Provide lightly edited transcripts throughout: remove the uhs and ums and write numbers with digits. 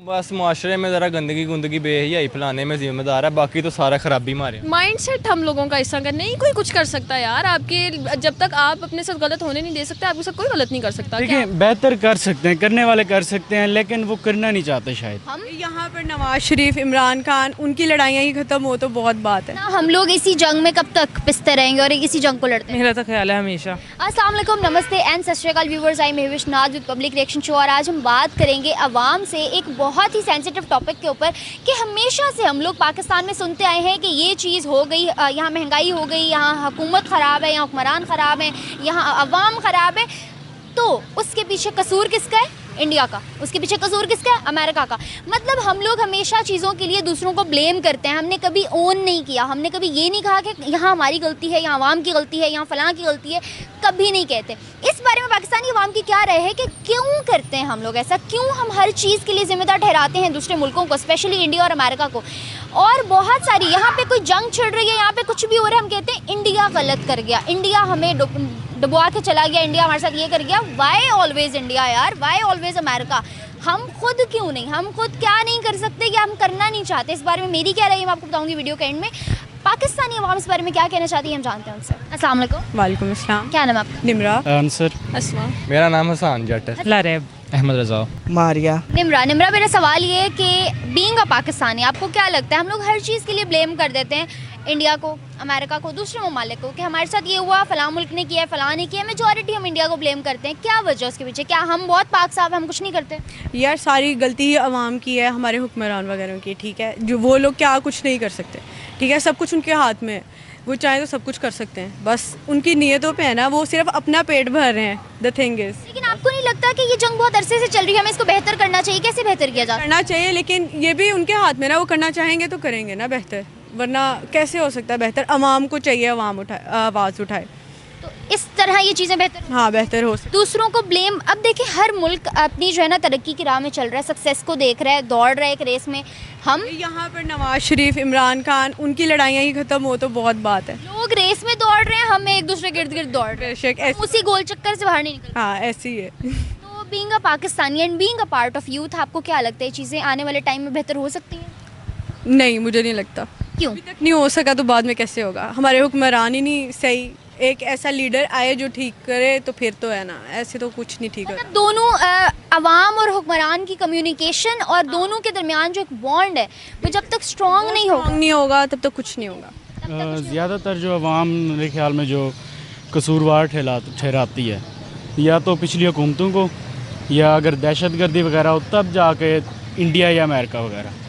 बस मुआशरे में ज़रा गंदगी बेहयाई फैलाने में ज़िम्मेदार है, बाकी तो सारा खराबी मारे। माइंड सेट हम लोगों का ऐसा कर नहीं कोई कुछ कर सकता यार आपके, जब तक आप अपने साथ गलत होने नहीं दे सकते आपके साथ कोई गलत नहीं कर सकता। देखिए बेहतर कर सकते हैं, करने वाले कर सकते हैं, लेकिन वो करना नहीं चाहते शायद। हम यहाँ पर नवाज शरीफ, इमरान खान, उनकी लड़ाइयाँ ही खत्म हो तो बहुत बात है। हम लोग इसी जंग में कब तक पिसते रहेंगे और इसी जंग को लड़ते हैं। मेरा तो ख्याल है हमेशा। अस्सलाम वालेकुम, नमस्ते एंड सत श्री अकाल व्यूवर्स, आई महविश नाज विद पब्लिक रिएक्शन शो। और आज हम बात करेंगे अवाम से एक बहुत ही सेंसिटिव टॉपिक के ऊपर कि हमेशा से हम लोग पाकिस्तान में सुनते आए हैं कि ये चीज़ हो गई, यहाँ महंगाई हो गई, यहाँ हुकूमत ख़राब है, यहाँ हुक्मरान ख़राब है, यहाँ अवाम ख़राब है। तो उसके पीछे कसूर किसका है? इंडिया का। उसके पीछे कसूर किसका है? अमेरिका का। मतलब हम लोग हमेशा चीज़ों के लिए दूसरों को ब्लेम करते हैं, हमने कभी ओन नहीं किया, हमने कभी ये नहीं कहा कि यहाँ हमारी गलती है, यहाँ अवाम की गलती है, यहाँ फ़लाँ की गलती है, कभी नहीं कहते। इस बारे में पाकिस्तानी अवाम की क्या राय है कि क्यों करते हैं हम लोग ऐसा, क्यों हम हर चीज़ के लिए ज़िम्मेदार ठहराते हैं दूसरे मुल्कों को, स्पेशली इंडिया और अमेरिका को। और बहुत सारी यहाँ पे कोई जंग छिड़ रही है, यहाँ पे कुछ भी हो रहा है, हम कहते हैं इंडिया गलत कर गया, इंडिया हमें डुबवा के चला गया, इंडिया हमारे साथ ये कर गया। वाई ऑलवेज इंडिया यार, वाई ऑलवेज अमेरिका? हम खुद क्यों नहीं, हम खुद क्या नहीं कर सकते या हम करना नहीं चाहते? इस बारे में मेरी क्या राय है मैं आपको बताऊंगी वीडियो के एंड में। पाकिस्तानी अवाम इस बारे में क्या कहना चाहती है हम जानते हैं उनसे। अस्सलाम वालेकुम। वालेकुम अस्सलाम। क्या नाम है आपका? निमरा। आंसर अस्मा। मेरा नाम हसान जट है। लारेब। अहमद रजा। मारिया। निमरा मेरा सवाल ये है कि बीइंग अ पाकिस्तानी आपको क्या लगता है, हम लोग हर चीज़ के लिए ब्लेम कर देते हैं इंडिया को, अमेरिका को, दूसरे ममालिक को कि हमारे साथ ये हुआ, फ़लाँ मुल्क ने किया, फ़लाँ ने किया। मेजॉरिटी हम इंडिया को ब्लेम करते हैं। क्या वजह उसके पीछे? क्या हम बहुत पाक साफ, हम कुछ नहीं करते? यार सारी गलती ही अवाम की है, हमारे हुक्मरान वगैरह की, ठीक है। जो वो लोग क्या कुछ नहीं कर सकते, ठीक है। सब कुछ उनके हाथ में है, वो चाहे तो सब कुछ कर सकते हैं, बस उनकी नीयतों पे है ना, वो सिर्फ अपना पेट भर रहे हैं। द थिंग इज, लेकिन आपको नहीं लगता कि ये जंग बहुत अरसे से चल रही है, हमें इसको बेहतर करना चाहिए? कैसे बेहतर किया जाए? करना चाहिए, लेकिन ये भी उनके हाथ में ना, वो करना चाहेंगे तो करेंगे ना बेहतर, वरना कैसे हो सकता है बेहतर? अवाम को चाहिए अवाम उठाए, आवाज़ उठाए, तो इस तरह ये चीज़ें बेहतर। हाँ बेहतर हो सकता। दूसरों को ब्लेम, अब देखिए हर मुल्क अपनी जो है ना तरक्की की राह में चल रहा है, सक्सेस को देख रहा है, दौड़ रहा है एक रेस में। हम यहाँ पर नवाज शरीफ, इमरान खान, उनकी लड़ाइयाँ ही खत्म हो तो बहुत बात है। लोग रेस में दौड़ रहे हैं, हम एक दूसरे के इर्द गिर्द दौड़ रहे बेशक हैं, उसी गोल चक्कर से बाहर नहीं निकल। हाँ ऐसी ही है। तो being a Pakistani and being a part of youth, आपको क्या लगता है चीज़ें आने वाले टाइम में बेहतर हो सकती हैं? नहीं, मुझे नहीं लगता। क्यों? अभी तक नहीं हो सका तो बाद में कैसे होगा? हमारे हुक्मरान ही नहीं सही, एक ऐसा लीडर आए जो ठीक करे तो फिर तो है ना, ऐसे तो कुछ नहीं ठीक होगा। मतलब दोनों अवाम और हुक्मरान की कम्युनिकेशन और दोनों के दरमियान जो एक बॉन्ड है वो जब तक स्ट्रॉन्ग नहीं होगा, नहीं होगा तब तक कुछ नहीं होगा। ज़्यादातर जो अवाम मेरे ख्याल में जो कसूरवार ठहराती है, या तो पिछली हुकूमतों को, या अगर दहशतगर्दी वगैरह हो तब जाके इंडिया या अमेरिका वगैरह।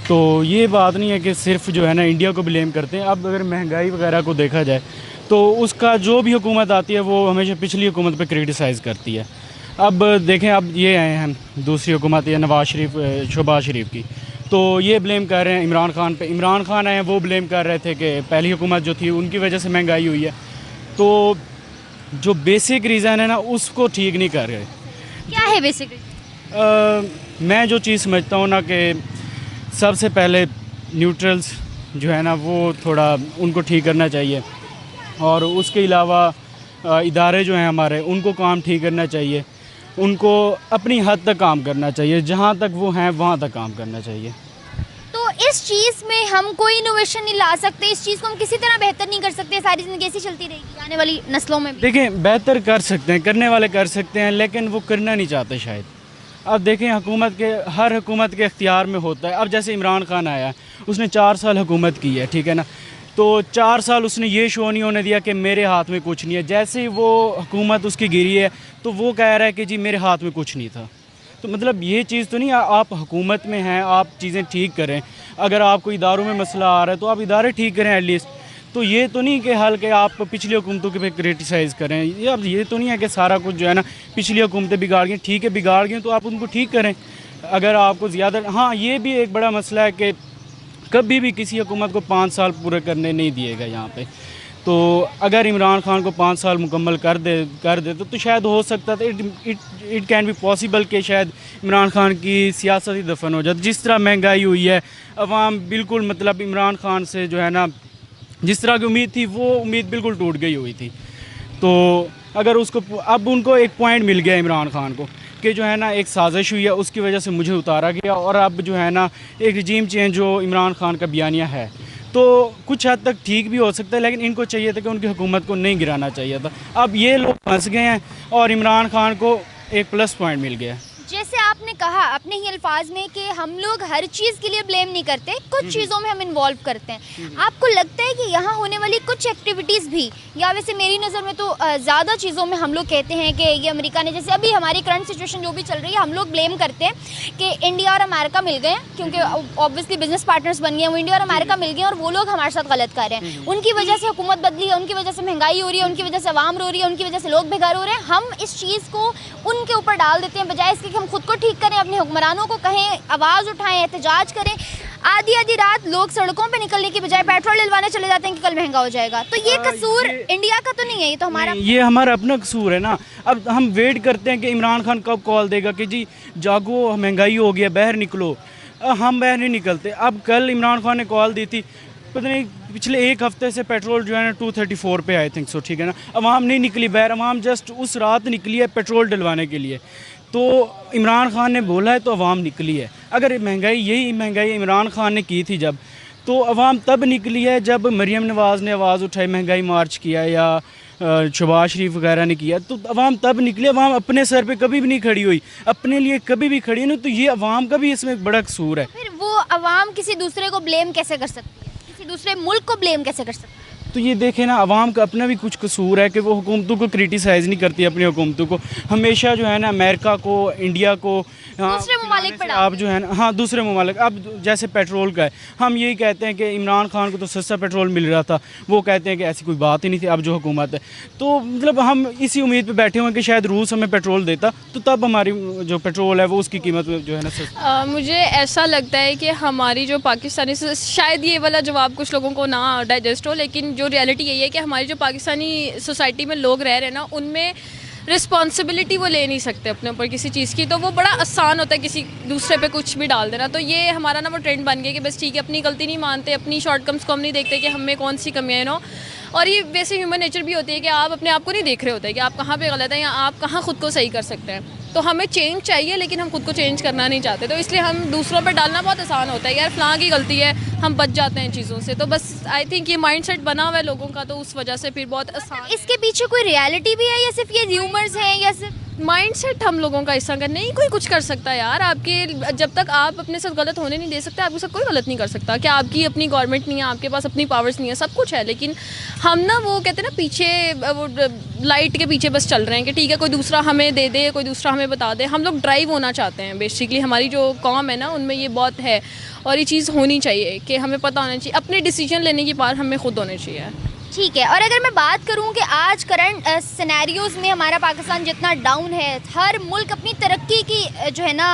तो ये बात नहीं है कि सिर्फ जो है ना इंडिया को ब्लेम करते हैं। अब अगर महंगाई वगैरह को देखा जाए तो उसका जो भी हुकूमत आती है वो हमेशा पिछली हुकूमत पे क्रिटिसाइज़ करती है। अब देखें, अब ये आए हैं दूसरी हुकूमत या नवाज शरीफ, शहबाज शरीफ की, तो ये ब्लेम कर रहे हैं इमरान खान पे। इमरान खान आए हैं, वो ब्लेम कर रहे थे कि पहली हुकूमत जो थी उनकी वजह से महंगाई हुई है। तो जो बेसिक रीज़न है ना उसको ठीक नहीं कर रहे। क्या है बेसिकली? मैं जो चीज़ समझता हूँ ना कि सबसे पहले न्यूट्रल्स जो है ना वो थोड़ा उनको ठीक करना चाहिए, और उसके अलावा इदारे जो हैं हमारे उनको काम ठीक करना चाहिए, उनको अपनी हद तक काम करना चाहिए, जहाँ तक वो हैं वहाँ तक काम करना चाहिए। तो इस चीज़ में हम कोई इनोवेशन नहीं ला सकते, इस चीज़ को हम किसी तरह बेहतर नहीं कर सकते, सारी ज़िंदगी ऐसी चलती रहेगी आने वाली नस्लों में भी? देखें, बेहतर कर सकते हैं, करने वाले कर सकते हैं, लेकिन वो करना नहीं चाहते शायद। अब देखें, हर हुकूमत के इख्तियार में होता है। अब जैसे इमरान खान आया, उसने 4 साल हुकूमत की है, ठीक है ना, तो 4 साल उसने ये शो नहीं होने दिया कि मेरे हाथ में कुछ नहीं है। जैसे ही वो हुकूमत उसकी गिरी है तो वो कह रहा है कि जी मेरे हाथ में कुछ नहीं था। तो मतलब ये चीज़ तो नहीं, आप हुकूमत में हैं, आप चीज़ें ठीक करें। अगर आपको इदारों में मसला आ रहा है तो आप इदारे ठीक करें एटलीस्ट। तो ये तो नहीं कि हाल के आप पिछली हुकूमतों के पे क्रिटिसाइज़ करें। ये तो नहीं है कि सारा कुछ जो है ना पिछली हुकूमतें बिगाड़ गई, ठीक है बिगाड़ गई तो आप उनको ठीक करें। अगर आपको ज़्यादा, हाँ ये भी एक बड़ा मसला है कि कभी भी किसी हुकूमत को 5 साल पूरे करने नहीं दिएगा यहाँ पे। तो अगर इमरान खान को 5 साल मुकम्मल कर दे तो शायद हो सकता था, इट कैन बी पॉसिबल कि शायद इमरान खान की सियासत ही दफन हो जाती। जिस तरह महंगाई हुई है, अवाम बिल्कुल मतलब इमरान खान से जो है ना जिस तरह की उम्मीद थी वो उम्मीद बिल्कुल टूट गई हुई थी। तो अगर उसको अब उनको एक पॉइंट मिल गया इमरान खान को कि जो है ना एक साजिश हुई है, उसकी वजह से मुझे उतारा गया और अब जो है ना एक रजीम चेंज जो इमरान खान का बयानिया है तो कुछ हद तक ठीक भी हो सकता है, लेकिन इनको चाहिए था कि उनकी हुकूमत को नहीं गिराना चाहिए था। अब ये लोग फंस गए हैं और इमरान खान को एक प्लस पॉइंट मिल गया। जैसे आपने कहा अपने ही अल्फाज में कि हम लोग हर चीज़ के लिए ब्लेम नहीं करते, कुछ चीज़ों में हम इन्वॉल्व करते हैं। आपको लगता है कि यहाँ होने वाली कुछ एक्टिविटीज़ भी, या वैसे मेरी नज़र में तो ज़्यादा चीज़ों में हम लोग कहते हैं कि ये अमेरिका ने, जैसे अभी हमारी करंट सिचुएशन जो भी चल रही है, हम लोग ब्लेम करते हैं कि इंडिया और अमेरिका मिल गए क्योंकि ऑब्वियसली बिजनेस पार्टनर्स बन गए, वो इंडिया और अमेरिका मिल गए और वो लोग हमारे साथ गलत कर रहे हैं। उनकी वजह से हुकूमत बदली है, उनकी वजह से महंगाई हो रही है, उनकी वजह से आवाम रो रही है, उनकी वजह से लोग बेघर हो रहे हैं। हम इस चीज़ को उनके ऊपर डाल देते हैं बजाय इसके कि हम खुद को ठीक करें, अपने हुक्मरानों को कहें, आवाज़ उठाएं, एहतजाज करें। आधी आधी रात लोग सड़कों पे निकलने की बजाय पेट्रोल डलवाने चले जाते हैं कि कल महंगा हो जाएगा। तो ये कसूर इंडिया का तो नहीं है, ये तो हमारा ये हमारा अपना कसूर है ना। अब हम वेट करते हैं कि इमरान खान कब कॉल देगा कि जी जागो, महंगाई हो गया, बाहर निकलो। हम बाहर नहीं निकलते। अब कल इमरान खान ने कॉल दी थी, पता नहीं पिछले एक हफ्ते से पेट्रोल जो है ना 234 पे आई थिंक सो, ठीक है ना। अवाम नहीं निकली बाहर, अवाम जस्ट उस रात निकली है पेट्रोल डलवाने के लिए। तो इमरान खान ने बोला है तो अवाम निकली है। अगर महंगाई, यही महंगाई इमरान खान ने की थी जब, तो अवाम तब निकली है जब मरीम नवाज़ ने आवाज़ उठाई, महंगाई मार्च किया, या शहबाज शरीफ वगैरह ने किया, तो अवाम तब निकले। अवाम अपने सर पे कभी भी नहीं खड़ी हुई, अपने लिए कभी भी खड़ी नहीं। तो ये अवाम का भी इसमें बड़ा कसूर है। फिर वो अवाम किसी दूसरे को ब्लेम कैसे कर सकती है, किसी दूसरे मुल्क को ब्लेम कैसे कर सकती है? तो ये देखें ना, अवाम का अपना भी कुछ कसूर है कि वो हुकूमतों को क्रिटिसाइज़ नहीं करती, अपनी हुकूमतों को हमेशा जो है ना अमेरिका को, इंडिया को, दूसरे ममालिक पर आप जो है ना, हाँ दूसरे ममालिक। अब जैसे पेट्रोल का है, हम यही कहते हैं कि इमरान खान को तो सस्ता पेट्रोल मिल रहा था, वो कहते हैं कि ऐसी कोई बात ही नहीं थी। अब जो हुकूमत है तो मतलब हम इसी उम्मीद पे बैठे हुए हैं कि शायद रूस हमें पेट्रोल देता तो तब हमारी जो पेट्रोल है वो उसकी कीमत जो है ना सस्ती। मुझे ऐसा लगता है कि हमारी जो पाकिस्तानी, शायद ये वाला जवाब कुछ लोगों को ना डाइजेस्ट हो, लेकिन जो रियलिटी यही है कि हमारी जो पाकिस्तानी सोसाइटी में लोग रह रहे हैं ना, उनमें रिस्पॉन्सिबिलिटी वो ले नहीं सकते अपने ऊपर किसी चीज़ की। तो वो बड़ा आसान होता है किसी दूसरे पे कुछ भी डाल देना। तो ये हमारा ना वो ट्रेंड बन गया कि बस ठीक है, अपनी गलती नहीं मानते, अपनी शॉर्टकम्स को हम नहीं देखते कि हमें कौन सी कमियाँ हैं। और ये वैसे ह्यूमन नेचर भी होती है कि आप अपने आप को नहीं देख रहे होते कि आप कहाँ पे गलत हैं या आप कहाँ खुद को सही कर सकते हैं। तो हमें चेंज चाहिए लेकिन हम खुद को चेंज करना नहीं चाहते, तो इसलिए हम दूसरों पे डालना बहुत आसान होता है, यार फलां की गलती है, हम बच जाते हैं चीज़ों से। तो बस आई थिंक ये माइंडसेट बना हुआ है लोगों का, तो उस वजह से फिर बहुत आसान। इसके पीछे कोई रियलिटी भी है या सिर्फ ये र्यूमर्स हैं या सिर्फ माइंडसेट हम लोगों का हिस्सा का नहीं कोई कुछ कर सकता यार। आपके जब तक आप अपने साथ गलत होने नहीं दे सकते, आपके साथ कोई गलत नहीं कर सकता। क्या आपकी अपनी गवर्नमेंट नहीं है, आपके पास अपनी पावर्स नहीं है, सब कुछ है, लेकिन हम ना वो कहते हैं ना पीछे, वो लाइट के पीछे बस चल रहे हैं कि ठीक है कोई दूसरा हमें दे दे, कोई दूसरा हमें बता दे। हम लोग ड्राइव होना चाहते हैं बेसिकली, हमारी जो कॉम है ना उनमें ये बहुत है। और ये चीज़ होनी चाहिए कि हमें पता होना चाहिए, अपने डिसीजन लेने की पावर हमें खुद होने चाहिए। ठीक है। और अगर मैं बात करूं कि आज करंट सिनेरियोज़ में हमारा पाकिस्तान जितना डाउन है, हर मुल्क अपनी तरक्की की जो है ना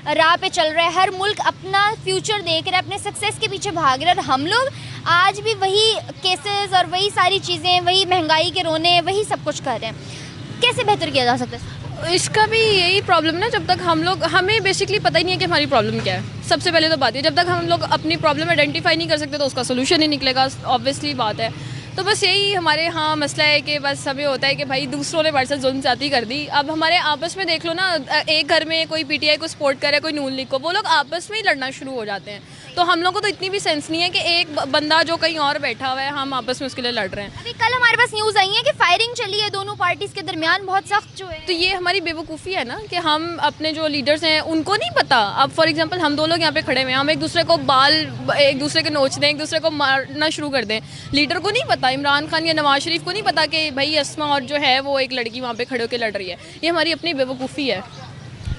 राह पे चल रहा है, हर मुल्क अपना फ्यूचर देख रहा है, अपने सक्सेस के पीछे भाग रहा है, और हम लोग आज भी वही केसेस और वही सारी चीज़ें, वही महंगाई के रोने, वही सब कुछ कर रहे हैं। कैसे बेहतर किया जा सकता है? इसका भी यही प्रॉब्लम ना, जब तक हम लोग, हमें बेसिकली पता ही नहीं है कि हमारी प्रॉब्लम क्या है। सबसे पहले तो बात है, जब तक हम लोग अपनी प्रॉब्लम आइडेंटिफाई नहीं कर सकते तो उसका सोल्यूशन ही निकलेगा, ऑब्वियसली बात है। तो बस यही हमारे यहाँ मसला है कि बस हमें होता है कि भाई दूसरों ने हमारे साथ जुल्म ज्यादती कर दी। अब हमारे आपस में देख लो ना, एक घर में कोई पीटीआई को सपोर्ट करे, कोई नून लीग को, वो लोग आपस में ही लड़ना शुरू हो जाते हैं। तो हम लोग को तो इतनी भी सेंस नहीं है कि एक बंदा जो कहीं और बैठा हुआ है हम आपस में उसके लिए लड़ रहे हैं। अभी कल हमारे पास न्यूज़ आई है कि फायरिंग चली है दोनों पार्टीज़ के दरमियान, बहुत सख्त जो है। तो ये हमारी बेवकूफ़ी है ना कि हम अपने जो लीडर्स हैं उनको नहीं पता। अब फॉर एग्जांपल हम दो लोग यहाँ पे खड़े हुए हैं, हम एक दूसरे को बाल एक दूसरे के नोच दें, एक दूसरे को मारना शुरू कर दें। लीडर को नहीं पता, इमरान खान या नवाज शरीफ को नहीं पता कि भाई अस्मा और जो है वो एक लड़की वहाँ पे खड़े होकर लड़ रही है। ये हमारी अपनी बेवकूफ़ी है।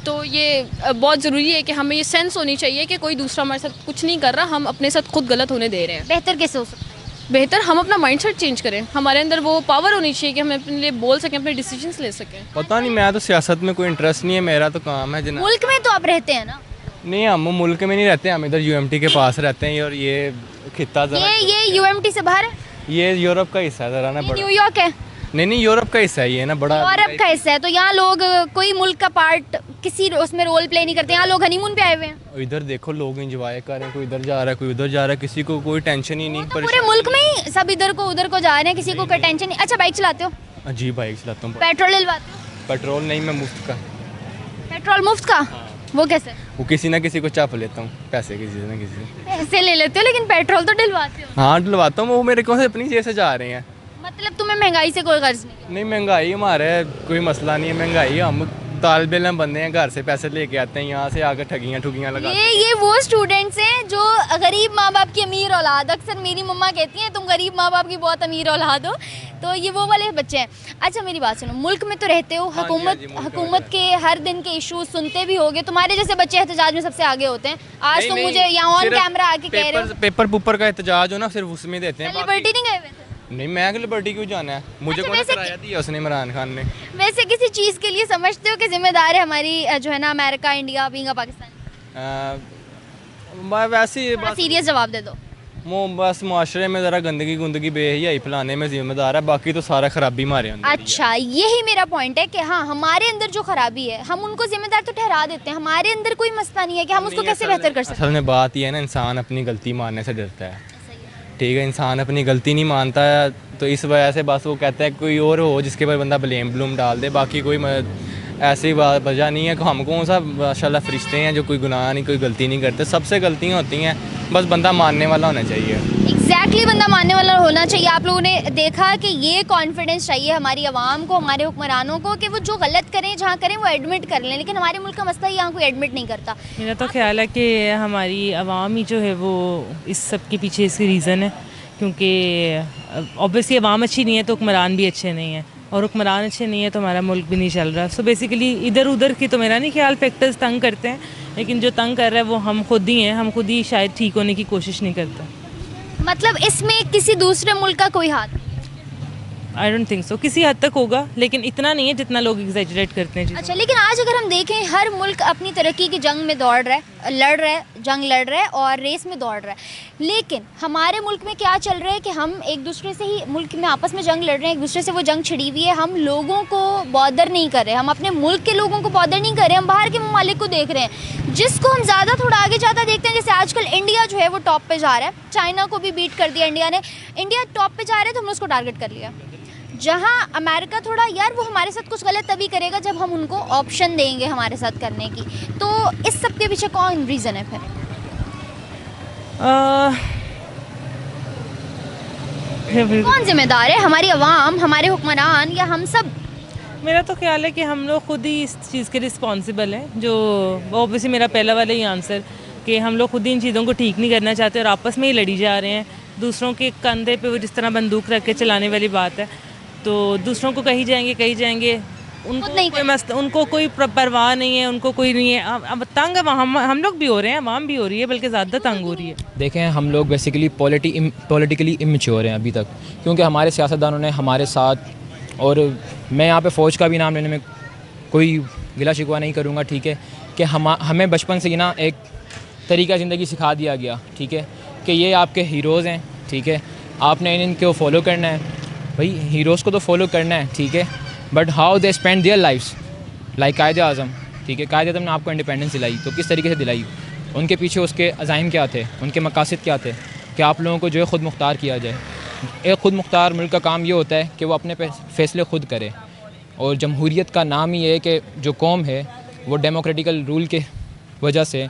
तो ये बहुत ज़रूरी है कि हमें ये सेंस होनी चाहिए कि कोई दूसरा हमारे साथ कुछ नहीं कर रहा, हम अपने साथ खुद गलत होने दे रहे हैं। बेहतर कैसे हो सकता है? बेहतर हम अपना माइंडसेट चेंज करें, हमारे अंदर वो पावर होनी चाहिए कि हम अपने लिए बोल सकें, अपने डिसीजंस ले सकें। पता नहीं, मैं तो सियासत में कोई इंटरेस्ट नहीं है, मेरा तो काम है जना। मुल्क में तो आप रहते हैं ना? नहीं, हम मुल्क में नहीं रहते, हम इधर यूएमटी के पास रहते हैं। और ये खित्ता ज़रा, ये यूएमटी से बाहर है? ये यूरोप का हिस्सा है ज़रा ना, बड़ा। न्यूयॉर्क है? नहीं, यूरोप का हिस्सा है ये ना, बड़ा यूरोप का हिस्सा है। तो यहाँ लोग कोई मुल्क का पार्ट किसी उसमें रोल प्ले नहीं करते, यहाँ लोग हनीमून पे आए हुए हैं। इधर देखो लोग एंजॉय कर रहे हैं, कोई इधर जा रहा है, कोई उधर जा रहा है, किसी को कोई टेंशन ही नहीं। तो पूरे मुल्क में ही सब इधर को उधर को जा रहे हैं, किसी को कोई टेंशन नहीं। अच्छा, बाइक चलाते हो? जी बाइक चलाता हूँ। पेट्रोल डलवाते हो? पेट्रोल नहीं, मैं मुफ्त का। पेट्रोल मुफ्त का? वो कैसे? वो किसी ना किसी को चाप लेता हूँ, पैसे किसी से ना किसी से। पैसे ले लेते हो लेकिन पेट्रोल तो डलवाते हो। हाँ डलवाता हूँ, वो मेरे को से अपनी जेब से जा रहे हैं। मतलब तुम्हें महंगाई से कोई गर्ज नहीं? नहीं महंगाई हमारे कोई मसला नहीं है, महंगाई हम तालिब इल्म बंदे हैं, घर से पैसे लेके आते हैं, यहाँ से आकर ठगियाँ लगाते हैं। ये वो स्टूडेंट्स हैं जो गरीब माँ बाप की अमीर औलाद, अक्सर मेरी मम्मा कहती हैं तुम गरीब माँ बाप की बहुत अमीर औलाद हो, तो ये वो वाले बच्चे हैं। अच्छा मेरी बात सुनो, मुल्क में तो रहते हो, हुकूमत के हर दिन के इशूज सुनते भी होगे, तुम्हारे जैसे बच्चे एहतजाज में सबसे आगे होते हैं। आज तुम मुझे यहाँ ऑन कैमरा आके कह रहे हो पेपर पुपर का एहतजाज हो ना सिर्फ उसमें देते हैं। लिबर्टी नहीं गए वैसे? नहीं मैं लिबर्टी क्यों जाना है, मुझे कौन कराया दिया उसने इमरान खान ने। वैसे किसी चीज़ के लिए समझते हो कि जिम्मेदार है हमारी जो है ना अमेरिका, इंडिया बीइंग पाकिस्तान? वैसे ही बस सीरियस जवाब दे दो। वो बस माशरे में ज़रा गंदगी बेहयाई फैलाने में जिम्मेदार है, बाकी तो सारा खराबी हमारे अंदर ही है। अच्छा यही मेरा पॉइंट है कि हाँ हमारे अंदर जो खराबी है हम उनको जिम्मेदार तो ठहरा देते हैं, हमारे अंदर कोई मसला नहीं है कि हम उसको कैसे बेहतर कर सकते असल में बात यह है ना, इंसान अपनी गलती मानने से डरता है। ठीक है, इंसान अपनी गलती नहीं मानता है, तो इस वजह से बस वो कहता है कोई और हो जिसके ऊपर बंदा ब्लेम डाल दे, बाकी कोई ऐसी वजह नहीं है। हम कौन सा माशाल्लाह फरिश्ते हैं जो कोई गुनाह नहीं, कोई गलती नहीं करते, सबसे गलतियाँ होती हैं, बस बंदा मानने वाला होना चाहिए। एग्जैक्टली बंदा मानने वाला होना चाहिए। आप लोगों ने देखा कि ये कॉन्फिडेंस चाहिए हमारी आवाम को, हमारे हुक्मरानों को, कि वो जो गलत करें जहाँ करें वो एडमिट कर लें, लेकिन हमारे मुल्क का मसला यहाँ कोई एडमिट नहीं करता। मेरा तो ख्याल है कि हमारी आवाम ही जो है वो इस सब के पीछे इसकी रीज़न है, क्योंकि ऑब्वियसली आवाम अच्छी नहीं है तो हुक्मरान भी अच्छे नहीं हैं, और हुक्मरान अच्छे नहीं है तो हमारा मुल्क भी नहीं चल रहा। सो बेसिकली इधर उधर की तो मेरा नहीं ख्याल फैक्टर्स तंग करते हैं, लेकिन जो तंग कर रहा है वो हम खुद ही हैं, हम खुद ही शायद ठीक होने की कोशिश नहीं करते। मतलब इसमें किसी दूसरे मुल्क का कोई हाथ? आई डोंट थिंक सो, किसी हद तक होगा लेकिन इतना नहीं है जितना लोग एग्जैजरेट करते हैं। अच्छा लेकिन आज अगर हम देखें हर मुल्क अपनी तरक्की की जंग में दौड़ रहा है, लड़ रहा है और रेस में दौड़ रहा है, लेकिन हमारे मुल्क में क्या चल रहा है कि हम एक दूसरे से ही मुल्क में आपस में जंग लड़ रहे हैं, एक दूसरे से वो जंग छिड़ी हुई है, हम लोगों को बॉदर नहीं कर रहे, हम अपने मुल्क के लोगों को बॉदर नहीं कर रहे, हम बाहर के ममालिक को देख रहे हैं, जिसको हम ज़्यादा थोड़ा आगे ज़्यादा देखते हैं। जैसे आजकल इंडिया जो है वो टॉप पे जा रहा है, चाइना को भी बीट कर दिया इंडिया ने, इंडिया टॉप पे जा रहा है तो हमने उसको टारगेट कर लिया। जहाँ अमेरिका थोड़ा यार वो हमारे साथ कुछ गलत तभी करेगा जब हम उनको ऑप्शन देंगे हमारे साथ करने की, तो इस सब के पीछे कौन रीज़न है फिर? कौन जिम्मेदार है, हमारी आवाम, हमारे हुक्मरान, या हम सब? मेरा तो ख्याल है कि हम लोग खुद ही इस चीज़ के रिस्पॉन्सिबल हैं, जो ऑब्वियसली मेरा पहला वाला ही आंसर कि हम लोग खुद ही इन चीज़ों को ठीक नहीं करना चाहते और आपस में ही लड़ी जा रहे हैं। दूसरों के कंधे पे वो जिस तरह बंदूक रख के चलाने वाली बात है, तो दूसरों को कही जाएंगे उनको कोई परवाह नहीं है, उनको कोई नहीं है। अब तंग हम लोग भी हो रहे हैं, आवाम भी हो रही है, बल्कि ज़्यादा तंग हो रही है। देखें हम लोग बेसिकली पॉलिटिकली इमेच्योर हैं अभी तक, क्योंकि हमारे सियासतदानों ने हमारे साथ, और मैं यहाँ पे फ़ौज का भी नाम लेने में कोई गिला शिकवा नहीं करूँगा, ठीक है, कि हमें बचपन से ही ना एक तरीका ज़िंदगी सिखा दिया गया, ठीक है, कि ये आपके हीरोज़ हैं, ठीक है, आपने इनको फॉलो करना है। भाई हीरोज़ को तो फॉलो करना है, ठीक है, but how they spend their lives, like Quaid-e-Azam, ठीक है, कायदे आज़म ने आपको इंडिपेंडेंस दिलाई, तो किस तरीके से दिलाई, उनके पीछे उसके अज़ाइम क्या थे, उनके मकासद क्या थे, कि आप लोगों को जो है ख़ुद मुख्तार किया जाए। एक ख़ुद मुख्तार मुल्क का काम ये होता है कि वो अपने फ़ैसले खुद करे, और जमहूरियत का नाम ही है कि जो कौम है वो डेमोक्रेटिकल रूल के वजह से,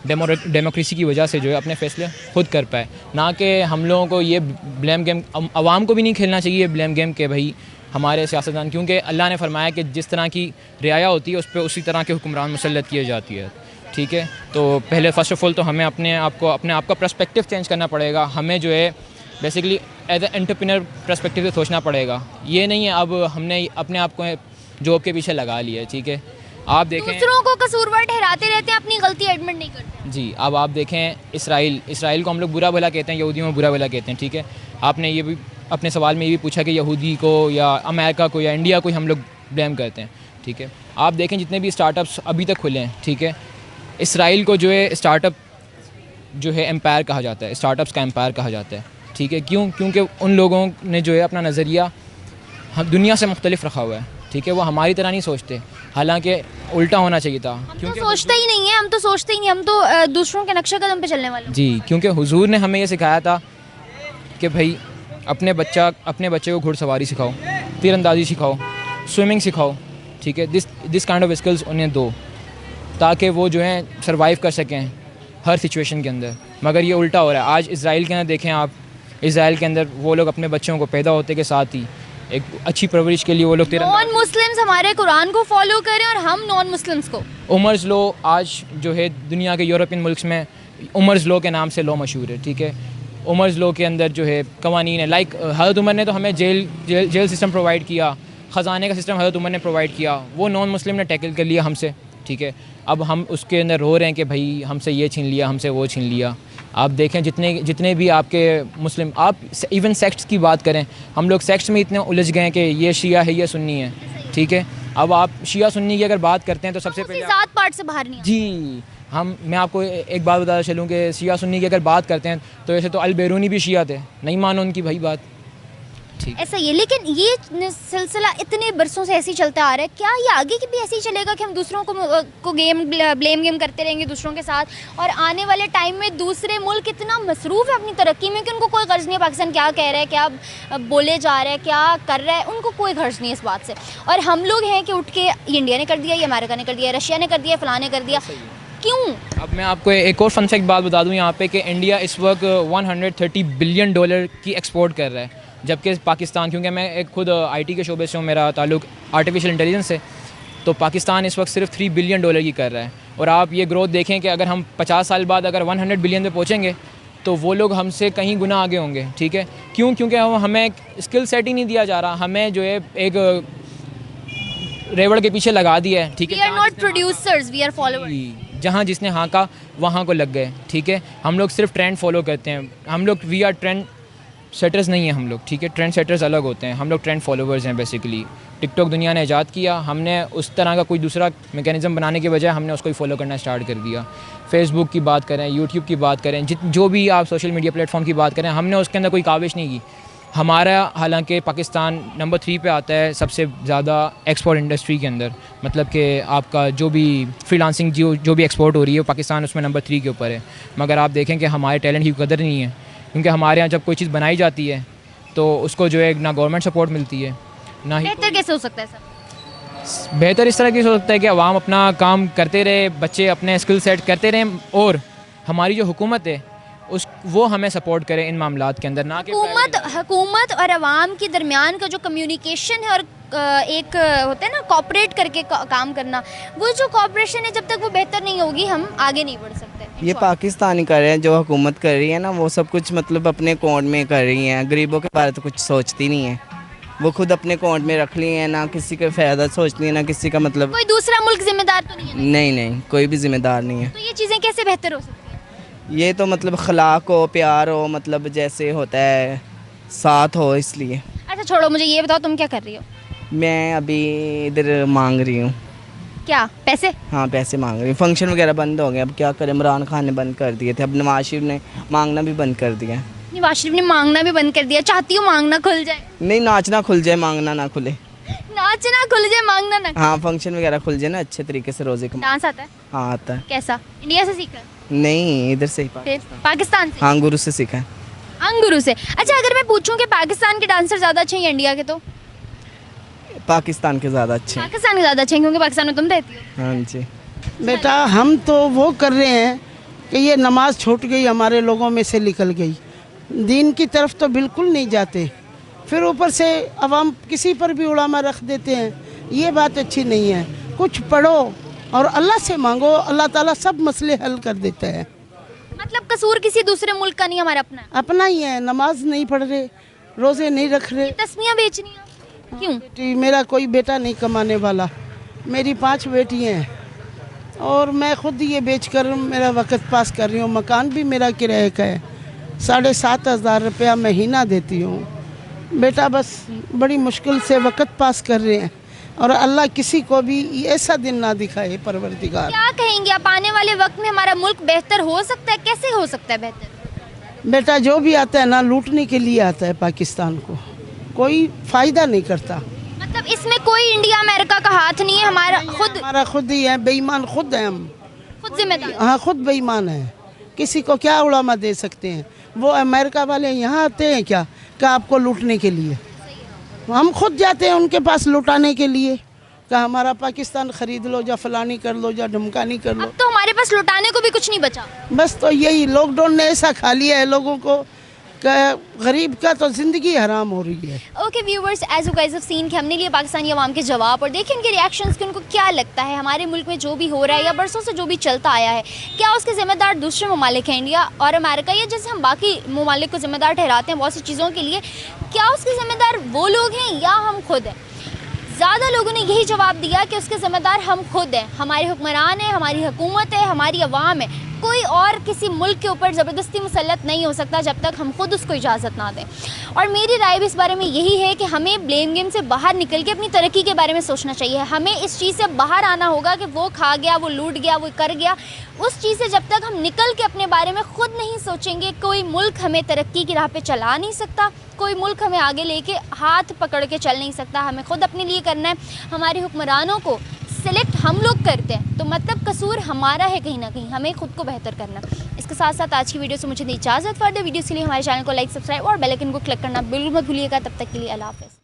डेमोक्रेसी की वजह से जो है अपने फ़ैसले खुद कर पाए, ना कि हम लोगों को ये ब्लेम गेम, आवाम को भी नहीं खेलना चाहिए ब्लेम गेम के भाई हमारे सियासतदान, क्योंकि अल्लाह ने फरमाया कि जिस तरह की रियाया होती है उस पर उसी तरह के हुक्मरान मुसल्लत किए जाती है, ठीक है। तो पहले फ़र्स्ट ऑफ़ ऑल तो हमें अपने आप का पर्सपेक्टिव चेंज करना पड़ेगा, हमें जो है basically as a entrepreneur perspective से सोचना पड़ेगा। ये नहीं है अब हमने अपने आप को जॉब के पीछे लगा लिया है, ठीक है। आप देखें दूसरों को कसूरवार ठहराते रहते हैं, अपनी गलती एडमिट नहीं करते। जी, अब आप देखें इसराइल को हम लोग बुरा भला कहते हैं, यहूदियों में बुरा भला कहते हैं, ठीक है। आपने ये भी अपने सवाल में ये भी पूछा कि यहूदी को या अमेरिका को या इंडिया को हम लोग ब्लेम करते हैं, ठीक है। आप देखें जितने भी स्टार्टअप्स अभी तक खुले हैं, ठीक है, इसराइल को जो है स्टार्टअप जो है एम्पायर कहा जाता है, स्टार्टअप्स का एम्पायर कहा जाता है, ठीक है। क्यों? क्योंकि उन लोगों ने जो है अपना नज़रिया दुनिया से मुख्तलिफ रखा हुआ है, ठीक है। वो हमारी तरह नहीं सोचते, हालांकि उल्टा होना चाहिए था। क्योंकि सोचते ही नहीं है, हम तो सोचते ही नहीं, हम तो दूसरों के नक्शे कदम पे चलने वाले। जी, क्योंकि हुजूर ने हमें ये सिखाया था कि भाई अपने बच्चे को घुड़सवारी सिखाओ, तीरंदाजी सिखाओ, स्विमिंग सिखाओ, ठीक है। दिस काइंड ऑफ स्किल्स उन्हें दो, ताकि वो जो है सर्वाइव कर सकें हर सिचुएशन के अंदर। मगर ये उल्टा हो रहा है। आज इज़राइल के अंदर देखें आप, इज़राइल के अंदर वो लोग अपने बच्चों को पैदा होते के साथ ही एक अच्छी परवरिश के लिए वो लोग नॉन मुस्लिम्स हमारे कुरान को फॉलो करें और हम नॉन मुस्लिम्स को। उमर्स लॉ आज जो है दुनिया के यूरोपियन मुल्क में उमर्स लॉ के नाम से लॉ मशहूर है, ठीक है। उमर्स लॉ के अंदर जो है कवानीन है, लाइक हज़रत उमर ने तो हमें जेल सिस्टम प्रोवाइड किया, ख़जाने का सिस्टम हज़रत उमर ने प्रोवाइड किया, वो नॉन मुस्लिम ने टैकल कर लिया हमसे, ठीक है। अब हम उसके अंदर रो रहे हैं कि भाई हमसे ये छीन लिया, हमसे वो छीन लिया। आप देखें जितने भी आपके मुस्लिम, आप इवन सेक्ट्स की बात करें, हम लोग सेक्ट्स में इतने उलझ गए हैं कि ये शिया है, ये सुन्नी है, ठीक है। अब आप शिया सुन्नी की अगर बात करते हैं तो सबसे पहले ज़ात पार्ट से बाहर नहीं जी मैं आपको एक बात बताता चलूँ कि शिया सुन्नी की अगर बात करते हैं तो ऐसे तो अल-बेरूनी भी शिया थे, नहीं मानो उनकी भाई बात, ठीक। ऐसा ही है, लेकिन ये सिलसिला इतने बरसों से ऐसे ही चलता आ रहा है। क्या ये आगे भी ऐसे ही चलेगा कि हम दूसरों को ब्लेम गेम करते रहेंगे दूसरों के साथ, और आने वाले टाइम में दूसरे मुल्क इतना मसरूफ़ है अपनी तरक्की में कि उनको कोई गर्ज नहीं है पाकिस्तान क्या कह रहा है, क्या बोले जा रहा है, क्या कर रहा है, उनको कोई गर्ज नहीं है इस बात से। और हम लोग हैं कि उठ के इंडिया ने कर दिया, ये अमेरिका ने कर दिया, रशिया ने कर दिया, फलां ने कर दिया, क्यों? अब मैं आपको एक और फन फैक्ट बात बता दूं यहाँ पे कि इंडिया इस वक्त 130 बिलियन डॉलर की एक्सपोर्ट कर रहा है, जबकि पाकिस्तान, क्योंकि मैं एक खुद आईटी के शोबे से हूँ, मेरा ताल्लुक आर्टिफिशियल इंटेलिजेंस से, तो पाकिस्तान इस वक्त सिर्फ 3 बिलियन डॉलर की कर रहा है। और आप ये ग्रोथ देखें कि अगर हम 50 साल बाद अगर 100 बिलियन पे पहुँचेंगे तो वो लोग हमसे कहीं गुना आगे होंगे, ठीक है। क्यों? क्योंकि हमें स्किल सेट ही नहीं दिया जा रहा, हमें जो है एक रेवड़ के पीछे लगा दिया है, ठीक है। We are not producers, we are followers. जहाँ जिसने हाँ का वहाँ को लग गए, ठीक है। हम लोग सिर्फ ट्रेंड फॉलो करते हैं, हम लोग वी आर ट्रेंड सेटर्स नहीं हैं हम लोग, ठीक है। ट्रेंड सेटर्स अलग होते हैं, हम लोग ट्रेंड फॉलोवर्स हैं बेसिकली। टिकटॉक दुनिया ने ईजाद किया, हमने उस तरह का कोई दूसरा मैकेनिज़्म बनाने के बजाय हमने उसको ही फॉलो करना स्टार्ट कर दिया। फेसबुक की बात करें, यूट्यूब की बात करें, जो भी आप सोशल मीडिया प्लेटफॉर्म की बात करें, हमने उसके अंदर कोई काविश नहीं की। हमारा हालांकि पाकिस्तान नंबर 3 पे आता है सबसे ज़्यादा एक्सपोर्ट इंडस्ट्री के अंदर, मतलब कि आपका जो भी फ्रीलांसिंग जो भी एक्सपोर्ट हो रही है पाकिस्तान उसमें नंबर 3 के ऊपर है। मगर आप देखें कि हमारे टैलेंट की कदर नहीं है, क्योंकि हमारे यहाँ जब कोई चीज़ बनाई जाती है तो उसको जो है ना गवर्नमेंट सपोर्ट मिलती है, ना ही बेहतर कैसे हो सकता है सर? बेहतर इस तरह की हो सकता है कि आवाम अपना काम करते रहे, बच्चे अपने स्किल सेट करते रहें, और हमारी जो हुकूमत है वो हमें सपोर्ट करे इन मामलात के अंदर, ना कि हुकूमत और अवाम के दरमियान का जो कम्युनिकेशन है और एक होता है ना कॉपरेट करके काम करना, वो जो कॉपरेशन है जब तक वो बेहतर नहीं होगी हम आगे नहीं बढ़ सकते। ये पाकिस्तान ही कर रहे हैं, जो हुकूमत कर रही है ना वो सब कुछ मतलब अपने अकाउंट में कर रही हैं, गरीबों के बारे तो कुछ सोचती नहीं है, वो खुद अपने अकाउंट में रख ली है, ना किसी का फ़ायदा सोचती है, ना किसी का मतलब। कोई दूसरा मुल्क जिम्मेदार तो नहीं है? नहीं, कोई भी जिम्मेदार नहीं है। तो ये चीज़ें कैसे बेहतर हो सकती हैं? ये तो मतलब खलाक हो, प्यार हो, मतलब जैसे होता है साथ हो, इसलिए। अच्छा छोड़ो, मुझे ये बताओ तुम क्या कर रही हो? मैं अभी इधर मांग रही हूँ। क्या पैसे? हाँ पैसे मांग रही हूँ, फंक्शन वगैरह बंद हो गए, अब क्या करें, इमरान खान ने बंद कर दिए थे, अब नवाज शरीफ ने मांगना भी बंद कर दिया। नवाज शरीफ ने मांगना भी बंद कर दिया, चाहती हूँ मांगना खुल जाए? नहीं, नाचना खुल जाए, मांगना ना खुले। नाचना खुल जाए, मांगना ना? हाँ, फंक्शन वगैरह खुल जाए ना अच्छे तरीके से, रोजे का। डांस आता है? हाँ आता है। कैसा? इंडिया से सीखा है? नहीं, इधर से ही पाकिस्तान से? हाँ, गुरु से सीखा है। अंगुरु से। अच्छा अगर मैं पूछूं कि पाकिस्तान के डांसर ज़्यादा अच्छे हैं या इंडिया के, तो पाकिस्तान के ज़्यादा अच्छे हैं। पाकिस्तान के ज़्यादा अच्छे हैं क्योंकि पाकिस्तान में तुम रहती हो। हाँ जी। बेटा हम तो वो कर रहे हैं कि ये नमाज छूट गई, हमारे लोगों में से निकल गई, दीन की तरफ तो बिल्कुल नहीं जाते, फिर ऊपर से अवाम किसी पर भी उड़ामा रख देते हैं, ये बात अच्छी नहीं है। कुछ पढ़ो और अल्लाह से मांगो, अल्लाह ताला सब मसले हल कर देता है। मतलब कसूर किसी दूसरे मुल्क का नहीं, हमारा अपना है। अपना ही है, नमाज नहीं पढ़ रहे, रोज़े नहीं रख रहे। तस्मियाँ बेचनी है क्यों? बेटी, मेरा कोई बेटा नहीं कमाने वाला, मेरी 5 बेटियाँ हैं और मैं खुद ये बेचकर मेरा वक्त पास कर रही हूँ। मकान भी मेरा किराए का है, 7,500 रुपया महीना देती हूँ। बेटा बस बड़ी मुश्किल से वक्त पास कर रहे हैं और अल्लाह किसी को भी ऐसा दिन ना दिखाए परवरदिगार। क्या कहेंगे आप, आने वाले वक्त में हमारा मुल्क बेहतर हो सकता है? कैसे हो सकता है बेहतर? बेटा जो भी आता है ना लूटने के लिए आता है, पाकिस्तान को कोई फ़ायदा नहीं करता। मतलब इसमें कोई इंडिया अमेरिका का हाथ नहीं है, हमारा खुद ही है, बेईमान खुद है हम, खुद जिम्मेदार। हाँ खुद बेईमान है, किसी को क्या उड़ामा दे सकते हैं। वो अमेरिका वाले यहाँ आते हैं क्या आपको लूटने के लिए? हम खुद जाते हैं उनके पास लुटाने के लिए, कि हमारा पाकिस्तान ख़रीद लो, या फलानी कर लो, या ढमकानी कर लो। अब तो हमारे पास लुटाने को भी कुछ नहीं बचा। बस तो यही लॉकडाउन ने ऐसा खा लिया है लोगों को कि गरीब का तो ज़िंदगी हराम हो रही है। Okay viewers, as you guys have seen कि हमने लिए पाकिस्तानी अवाम के जवाब और देखिए उनके रिएक्शंस कि उनको क्या लगता है हमारे मुल्क में जो भी हो रहा है या बरसों से जो भी चलता आया है, क्या उसके ज़िम्मेदार दूसरे ममालिक हैं, इंडिया और अमेरिका, या जैसे हम बाकी ममालिक को ज़िम्मेदार ठहराते हैं बहुत सी चीज़ों के लिए, क्या उसके ज़िम्मेदार वो लोग हैं या हम खुद हैं? ज़्यादा लोगों ने यही जवाब दिया कि उसके ज़िम्मेदार हम खुद हैं, हमारे हुक्मरान हैं, हमारी हुकूमत है, हमारी अवाम है। कोई और किसी मुल्क के ऊपर ज़बरदस्ती मुसल्लत नहीं हो सकता जब तक हम खुद उसको इजाज़त ना दें। और मेरी राय भी इस बारे में यही है कि हमें ब्लेम गेम से बाहर निकल के अपनी तरक्की के बारे में सोचना चाहिए। हमें इस चीज़ से बाहर आना होगा कि वो खा गया, वो लूट गया, वो कर गया। उस चीज़ से जब तक हम निकल के अपने बारे में ख़ुद नहीं सोचेंगे, कोई मुल्क हमें तरक्की की राह पे चला नहीं सकता, कोई मुल्क हमें आगे लेके हाथ पकड़ के चल नहीं सकता। हमें ख़ुद अपने लिए करना है। हमारे हुक्मरानों को सिलेक्ट हम लोग करते हैं तो मतलब कसूर हमारा है कहीं ना कहीं, हमें खुद को बेहतर करना। इसके साथ साथ आज की वीडियो से मुझे दी इजाज़त। फर्दर वीडियोस के लिए हमारे चैनल को लाइक, सब्सक्राइब और बेल आइकन को क्लिक करना बिल्कुल मत भूलिएगा। तब तक के लिए अल्लाह हाफ़िज़।